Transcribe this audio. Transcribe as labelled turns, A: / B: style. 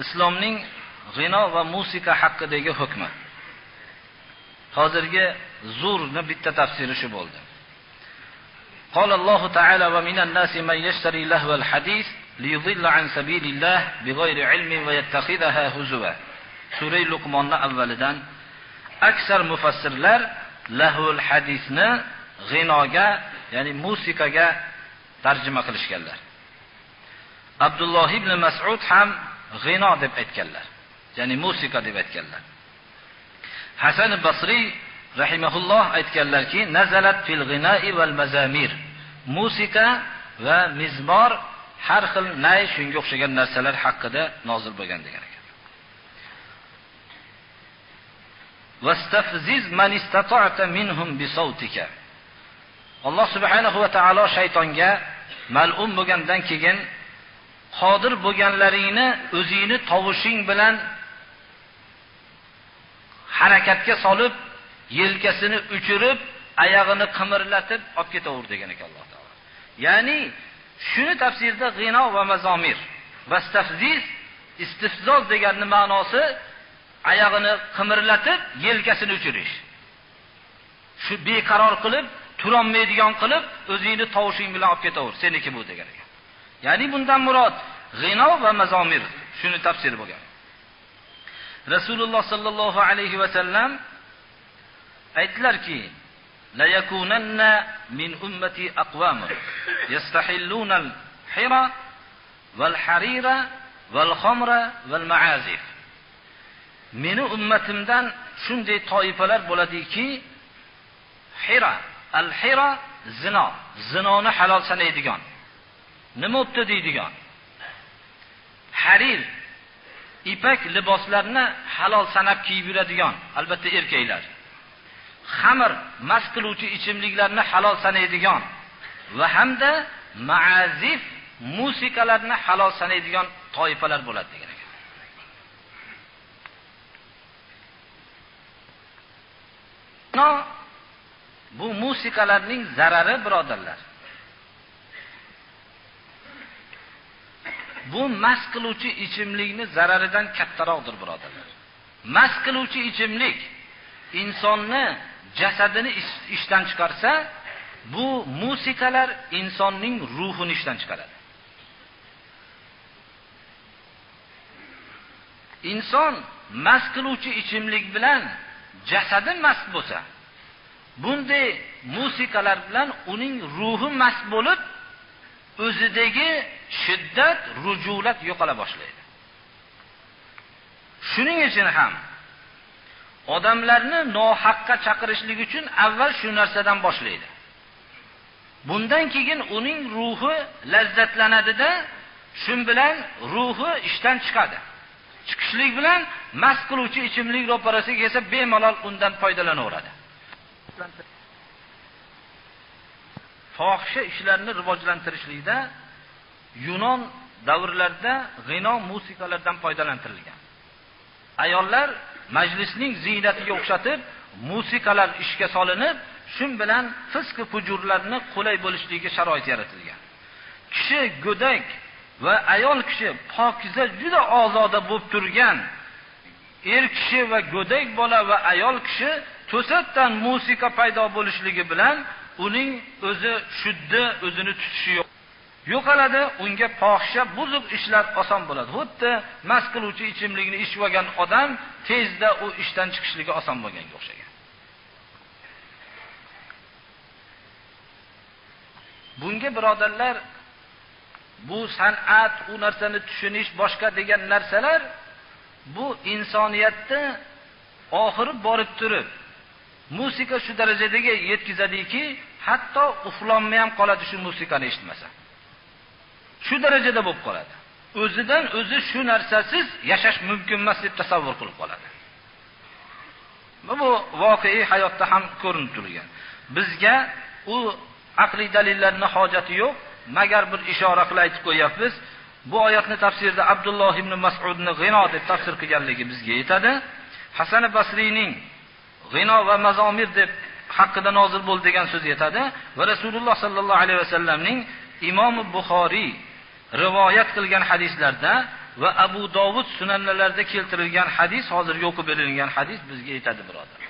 A: islomning g'ino va musiqa haqidagi hukmi. Hozirgi zo'rni bitta tafsiri shu bo'ldi. قال الله تعالى ومن الناس من يشتري لهو الحديث ليضل عن سبيل الله بغير علم ويتخذها هزوا. Sura Luqmonning avvalidan aksar mufassirlar lahul hadisni g'inoga, ya'ni musiqaga tarjima qilishganlar. Abdulloh ibn Mas'ud ham g'ino deb aytganlar, ya'ni musiqa deb aytganlar. Hasan al-Basri rahimahulloh aytganlarki, nazalat fil g'ina'i wal mazamir. Musiqa va mizmor har xil nay shunga o'xshagan narsalar haqida nozil bo'lgan degan ekan. Wastafziz man istata'ta minhum bi sawtika. Alloh subhanahu va taolo shaytonga mal'um bo'lgandan keyin qodir bo'lganlaringni o'zingni tovushing bilan harakatga solib, yelkasini uchirib, oyog'ini qimirlatib olib ketaver degan ekan Alloh taolo. Ya'ni shuni tafsirda g'ino va mazomir, vastafziz istifzoz deganning ma'nosi oyog'ini qimirlatib, yelkasini uchirish. Shu beqaror qilib, turolmaydigan qilib, o'zingni tovushing bilan olib ketaver, seniki bu degan ekan. Ya'ni bundan murod g'ino va mazomir, shuni tafsiri bo'lgan. Rasululloh sallallohu alayhi va sallam aytdilarki, la yakunanna min ummati aqwam yastahilluna al-hira wal-harira wal-khamra wal-ma'azif. Meni ummatimdan shunday toifalar bo'ladiki, hira, al-hira zino, zinoni halol sanaydigan, nima o'pti deydigan. Harir, ipak liboslarni halol sanab kiyib yuradigan, albatta erkaklar. Xamr, mast qiluvchi ichimliklarni halol sanaydigan va hamda ma'azif, musiqalarni halol sanaydigan toifalar bo'ladi degan ekan. Bu musiqalarning zarari, birodarlar. Bu mast qiluvchi ichimlikni zararidan kattaroqdir, birodarlar. Mast qiluvchi ichimlik insonni jasadini ishdan chiqarsa, bu musiqalar insonning ruhini ishdan chiqaradi. Inson mast qiluvchi ichimlik bilan jasadi mast bo'lsa, bunday musiqalar bilan uning ruhi mast bo'lib, o'zidagi shiddat, rujulat yo'qola boshlaydi. Shuning uchun ham odamlarni nohaqqa chaqirishlik uchun avval shu narsadan boshlaydi. Bundan keyin uning ruhi lazzatlanadi-da, shun bilan ruhi ishdan chiqadi. Chiqishlik bilan mast qiluvchi ichimlik ro'parasiga kelsa, bemalol undan foydalanaveradi. Fohisha ishlarni rivojlantirishlikda Yunon davrlarida g'ino musiqalardan foydalantirilgan. Ayollar majlisning ziynatiga o'xshatib musiqalar ishga solinib, shun bilan fisq fujurlarni qulay bo'lishligiga sharoit yaratilgan. Kishi go'dak va ayol kishi pokiza, juda ozoda bo'lib turgan er kishi va go'dak bola va ayol kishi to'satdan musiqa paydo bo'lishligi bilan uning o'zi shuddi, o'zini tutishi yo'qoladi, unga fohisha, buzuq ishlar oson bo'ladi. Xuddi mast qiluvchi ichimlikni ichib olgan odam tezda u ishdan chiqishligi oson bo'lganga o'xshagan. Bunga birodarlar, bu san'at, u narsani tushunish, boshqa degan narsalar bu insoniyatni oxiri borib turib musiqa shu darajadagi yetkazadiki, hatto uxlolmay ham qoladi shu musiqani eshitmasa. Shu darajada bo'lib qoladi. O'zidan o'zi shu narsasiz yashash mumkin emas deb tasavvur qilib qoladi. Bu voqea hayotda ham ko'rinib turgan. Bizga u aqliy dalillarning hojati yo'q, magar bir ishora qilib aytib qo'yapmiz. Bu oyatni tafsirida Abdulloh ibn Mas'udni g'ino deb tafsir qilganligi bizga yetadi. Hasan al-Basrining g'ino va mazomir deb haqida nozil bo'ldi degan so'z yetadi va Rasululloh sallallohu alayhi vasallamning Imom Buxoriy rivoyat qilgan hadislarda va Abu Dovud sunanlarida keltirilgan hadis, hozirgi o'qib berilgan hadis bizga yetadi, birodar.